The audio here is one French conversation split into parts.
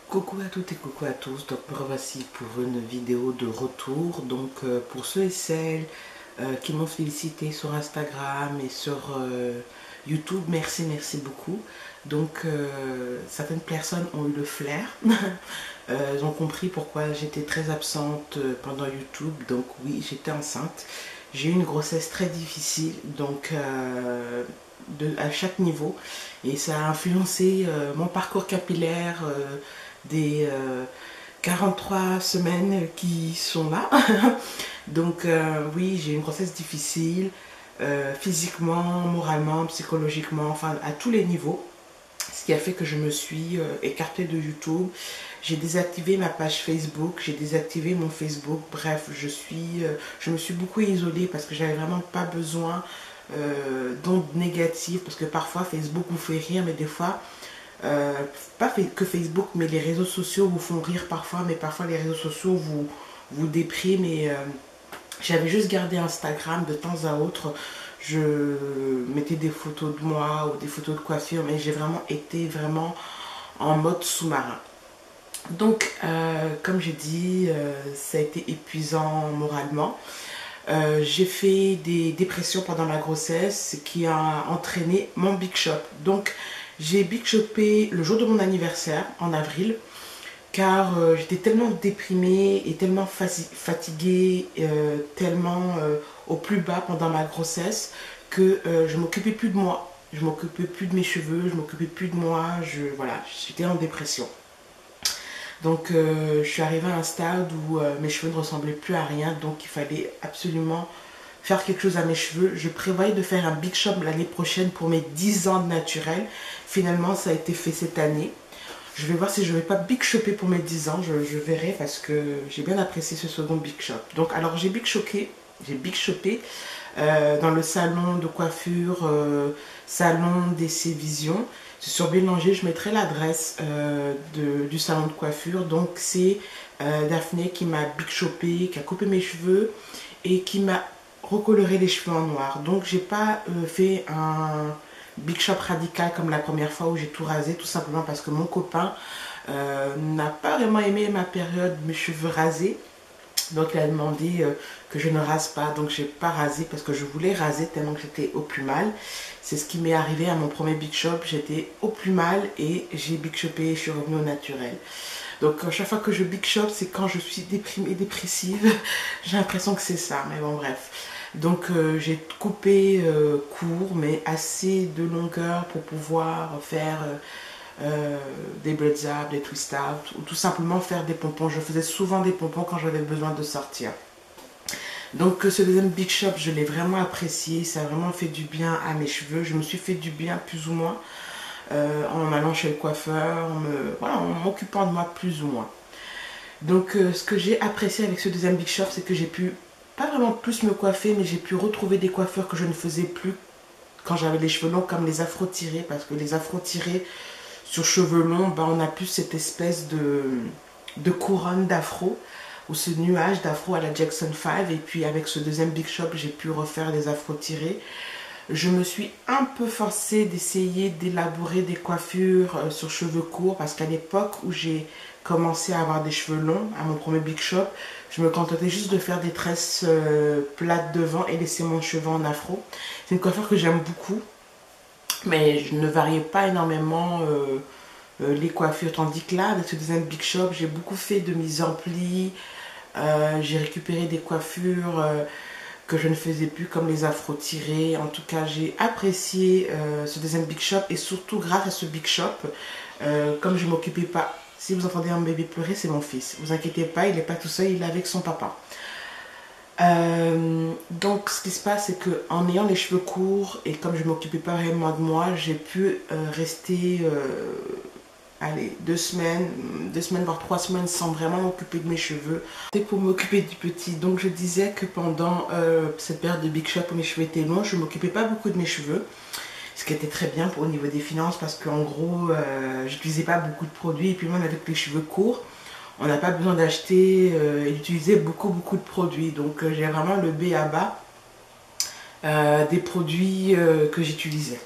Coucou à toutes et coucou à tous, donc me revoici pour une vidéo de retour. Donc pour ceux et celles qui m'ont félicité sur Instagram et sur YouTube, merci beaucoup. Donc certaines personnes ont eu le flair, elles ont compris pourquoi j'étais très absente pendant YouTube. Donc oui, j'étais enceinte, j'ai eu une grossesse très difficile, donc à chaque niveau, et ça a influencé mon parcours capillaire des 43 semaines qui sont là. Donc oui, j'ai une grossesse difficile, physiquement, moralement, psychologiquement, enfin à tous les niveaux. Ce qui a fait que je me suis écartée de YouTube. J'ai désactivé ma page Facebook, j'ai désactivé mon Facebook. Bref, je me suis beaucoup isolée parce que j'avais vraiment pas besoin d'ondes négatives. Parce que parfois Facebook vous fait rire, mais des fois, pas que Facebook, mais les réseaux sociaux vous font rire parfois, mais parfois les réseaux sociaux vous dépriment. Et j'avais juste gardé Instagram de temps à autre. Je mettais des photos de moi ou des photos de coiffure, mais j'ai vraiment été en mode sous-marin. Donc, comme j'ai dit, ça a été épuisant moralement. J'ai fait des dépressions pendant ma grossesse, ce qui a entraîné mon Big Shop. Donc, j'ai Big Shopé le jour de mon anniversaire, en avril, car j'étais tellement déprimée et tellement fatiguée, tellement au plus bas pendant ma grossesse, que je m'occupais plus de moi. Je m'occupais plus de mes cheveux, je m'occupais plus de moi, voilà, j'étais en dépression. Donc je suis arrivée à un stade où mes cheveux ne ressemblaient plus à rien, donc il fallait absolument faire quelque chose à mes cheveux. Je prévoyais de faire un Big Shop l'année prochaine pour mes 10 ans de naturel. Finalement, ça a été fait cette année. Je vais voir si je ne vais pas Big Shopper pour mes 10 ans, je verrai parce que j'ai bien apprécié ce second Big Shop. Donc alors j'ai Big Shopé dans le salon de coiffure, salon d'essai vision. Sur Bélanger, je mettrai l'adresse du salon de coiffure. Donc c'est Daphné qui m'a Big Shopé, qui a coupé mes cheveux et qui m'a recoloré les cheveux en noir. Donc j'ai pas fait un Big Shop radical comme la première fois où j'ai tout rasé, tout simplement parce que mon copain n'a pas vraiment aimé ma période mes cheveux rasés. Donc il a demandé que je ne rase pas, donc j'ai pas rasé parce que je voulais raser tellement que j'étais au plus mal. C'est ce qui m'est arrivé à mon premier Big Shop, j'étais au plus mal et j'ai Big Shopé et je suis revenue au naturel. Donc à chaque fois que je Big Shop, c'est quand je suis déprimée, dépressive. J'ai l'impression que c'est ça, mais bon bref. Donc j'ai coupé court, mais assez de longueur pour pouvoir faire des braids up, des twist out, ou tout simplement faire des pompons. Je faisais souvent des pompons quand j'avais besoin de sortir. Donc ce deuxième Big Shop, je l'ai vraiment apprécié, ça a vraiment fait du bien à mes cheveux. Je me suis fait du bien plus ou moins en allant chez le coiffeur, voilà, en m'occupant de moi plus ou moins. Donc ce que j'ai apprécié avec ce deuxième Big Shop, c'est que j'ai pu, pas vraiment plus me coiffer, mais j'ai pu retrouver des coiffures que je ne faisais plus quand j'avais les cheveux longs, comme les afro tirés, parce que les afro tirés sur cheveux longs, ben, on a plus cette espèce de couronne d'afro, ou ce nuage d'afro à la Jackson 5. Et puis avec ce deuxième Big Shop, j'ai pu refaire des afro tirés. Je me suis un peu forcée d'essayer d'élaborer des coiffures sur cheveux courts, parce qu'à l'époque où j'ai commencé à avoir des cheveux longs, à mon premier Big Shop, je me contentais juste de faire des tresses plates devant et laisser mon cheveu en afro. C'est une coiffure que j'aime beaucoup, mais je ne variais pas énormément les coiffures. Tandis que là, avec ce deuxième Big Shop, j'ai beaucoup fait de mise en pli. J'ai récupéré des coiffures que je ne faisais plus, comme les afro tirés. En tout cas, j'ai apprécié ce deuxième Big Shop, et surtout grâce à ce Big Shop, comme je ne m'occupais pas. Si vous entendez un bébé pleurer, c'est mon fils. Vous inquiétez pas, il n'est pas tout seul, il est avec son papa. Donc ce qui se passe, c'est que en ayant les cheveux courts et comme je ne m'occupais pas vraiment de moi, j'ai pu rester allez, 2 semaines voire 3 semaines sans vraiment m'occuper de mes cheveux. C'était pour m'occuper du petit. Donc je disais que pendant cette période de Big Shop où mes cheveux étaient longs, je ne m'occupais pas beaucoup de mes cheveux, ce qui était très bien pour au niveau des finances, parce qu'en gros j'utilisais pas beaucoup de produits, et puis même avec les cheveux courts, on n'a pas besoin d'acheter et d'utiliser beaucoup de produits. Donc j'ai vraiment le B à bas des produits que j'utilisais.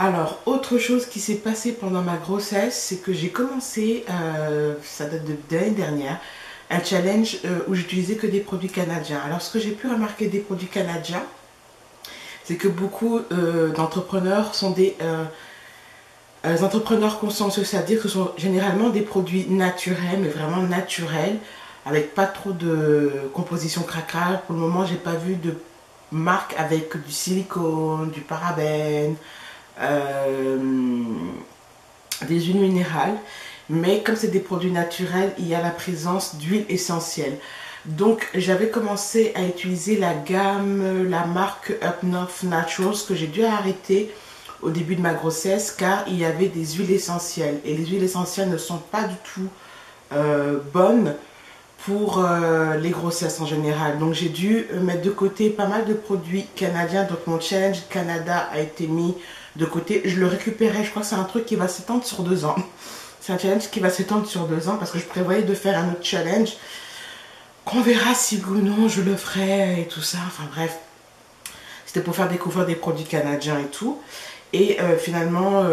Alors, autre chose qui s'est passé pendant ma grossesse, c'est que j'ai commencé, ça date de l'année dernière, un challenge où j'utilisais que des produits canadiens. Alors, ce que j'ai pu remarquer des produits canadiens, c'est que beaucoup d'entrepreneurs sont des entrepreneurs consciencieux, c'est-à-dire que ce sont généralement des produits naturels, mais vraiment naturels, avec pas trop de composition cracra. Pour le moment, j'ai pas vu de marque avec du silicone, du parabène, euh, des huiles minérales. Mais comme c'est des produits naturels, il y a la présence d'huile essentielle. Donc j'avais commencé à utiliser la gamme, la marque Up North Naturals que j'ai dû arrêter au début de ma grossesse car il y avait des huiles essentielles. Et les huiles essentielles ne sont pas du tout bonnes pour les grossesses en général. Donc j'ai dû mettre de côté pas mal de produits canadiens. Donc mon challenge Canada a été mis de côté. Je le récupérais, je crois que c'est un truc qui va s'étendre sur 2 ans. C'est un challenge qui va s'étendre sur 2 ans parce que je prévoyais de faire un autre challenge. On verra si ou non je le ferai et tout ça. Enfin bref, c'était pour faire découvrir des produits canadiens et tout. Et finalement,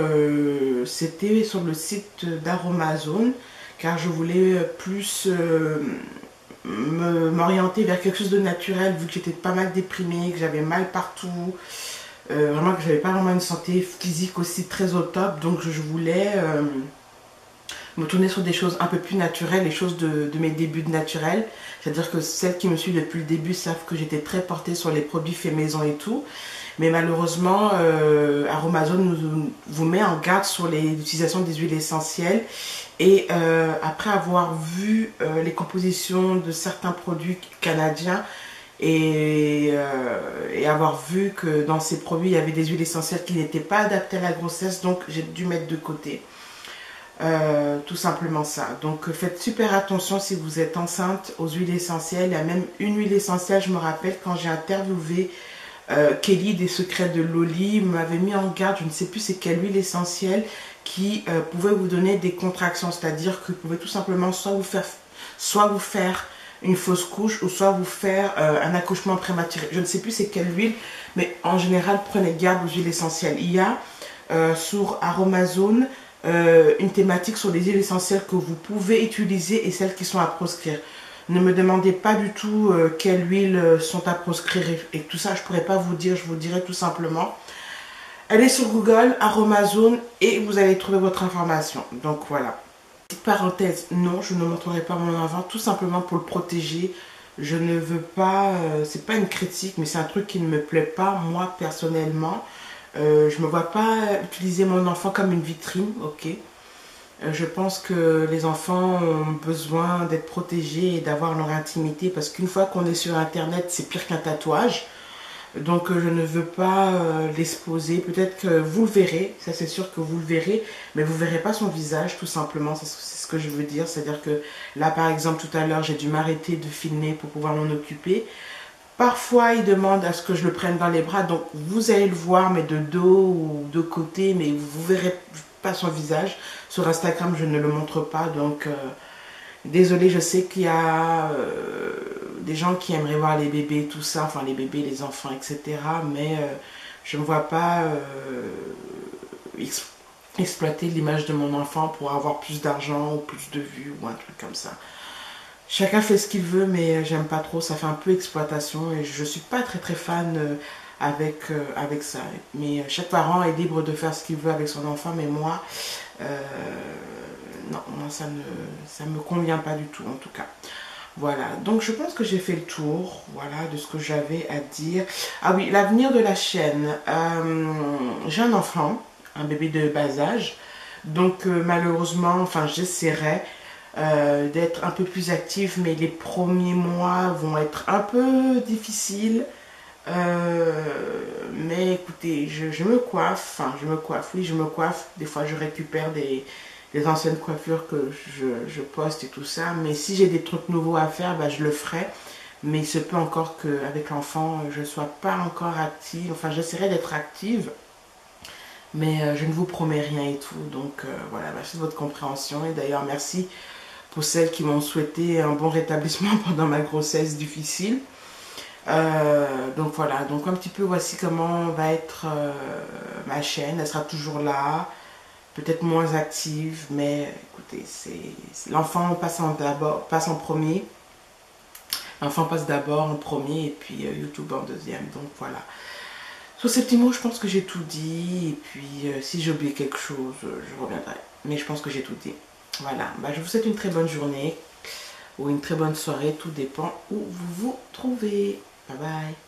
c'était sur le site d'Aromazone car je voulais plus m'orienter vers quelque chose de naturel vu que j'étais pas mal déprimée, que j'avais mal partout. Vraiment que j'avais pas vraiment une santé physique aussi très au top. Donc je voulais me tourner sur des choses un peu plus naturelles, les choses de mes débuts de naturel. C'est-à-dire que celles qui me suivent depuis le début savent que j'étais très portée sur les produits faits maison et tout. Mais malheureusement, Aromazone vous met en garde sur l'utilisation des huiles essentielles. Et après avoir vu les compositions de certains produits canadiens et avoir vu que dans ces produits, il y avait des huiles essentielles qui n'étaient pas adaptées à la grossesse, donc j'ai dû mettre de côté. Tout simplement ça. Donc faites super attention si vous êtes enceinte aux huiles essentielles. Il y a même une huile essentielle, je me rappelle quand j'ai interviewé Kelly des secrets de Loli, m'avait mis en garde, je ne sais plus c'est quelle huile essentielle qui pouvait vous donner des contractions, c'est-à-dire que vous pouvez tout simplement soit vous faire une fausse couche ou soit vous faire un accouchement prématuré. Je ne sais plus c'est quelle huile, mais en général prenez garde aux huiles essentielles. Il y a sur Aromazone une thématique sur les huiles essentielles que vous pouvez utiliser et celles qui sont à proscrire. Ne me demandez pas du tout quelles huiles sont à proscrire et tout ça, je ne pourrais pas vous dire, je vous dirai tout simplement. Allez sur Google, Aromazone et vous allez trouver votre information. Donc voilà. Petite parenthèse, non, je ne montrerai pas mon enfant tout simplement pour le protéger. Je ne veux pas, c'est pas une critique, mais c'est un truc qui ne me plaît pas, moi personnellement. Je me vois pas utiliser mon enfant comme une vitrine, ok. Je pense que les enfants ont besoin d'être protégés et d'avoir leur intimité parce qu'une fois qu'on est sur internet, c'est pire qu'un tatouage. Donc je ne veux pas l'exposer. Peut-être que vous le verrez, ça c'est sûr que vous le verrez, mais vous ne verrez pas son visage tout simplement, c'est ce que je veux dire. C'est-à-dire que là par exemple tout à l'heure j'ai dû m'arrêter de filmer pour pouvoir m'en occuper. Parfois, il demande à ce que je le prenne dans les bras, donc vous allez le voir, mais de dos ou de côté, mais vous ne verrez pas son visage. Sur Instagram, je ne le montre pas, donc désolée, je sais qu'il y a des gens qui aimeraient voir les bébés, tout ça, enfin les bébés, les enfants, etc. Mais je ne me vois pas exploiter l'image de mon enfant pour avoir plus d'argent ou plus de vues ou un truc comme ça. Chacun fait ce qu'il veut, mais j'aime pas trop, ça fait un peu exploitation et je suis pas très fan avec ça. Mais chaque parent est libre de faire ce qu'il veut avec son enfant, mais moi, non, moi ça me convient pas du tout en tout cas. Voilà, donc je pense que j'ai fait le tour, voilà, de ce que j'avais à dire. Ah oui, l'avenir de la chaîne. J'ai un enfant, un bébé de bas âge, donc malheureusement, enfin j'essaierai d'être un peu plus active, mais les premiers mois vont être un peu difficiles. Mais écoutez, je me coiffe, enfin je me coiffe, oui je me coiffe, des fois je récupère des anciennes coiffures que je poste et tout ça, mais si j'ai des trucs nouveaux à faire, bah, je le ferai. Mais il se peut encore qu'avec l'enfant, je ne sois pas encore active, enfin j'essaierai d'être active, mais je ne vous promets rien et tout, donc voilà, merci de votre compréhension, et d'ailleurs merci pour celles qui m'ont souhaité un bon rétablissement pendant ma grossesse difficile. Donc voilà, donc un petit peu voici comment va être ma chaîne. Elle sera toujours là, peut-être moins active, mais écoutez, l'enfant passe en premier. L'enfant passe d'abord en premier et puis YouTube en deuxième. Donc voilà. Sur ces petits mots, je pense que j'ai tout dit. Et puis si j'ai oublié quelque chose, je reviendrai. Mais je pense que j'ai tout dit. Voilà, bah, je vous souhaite une très bonne journée ou une très bonne soirée. Tout dépend où vous vous trouvez. Bye bye.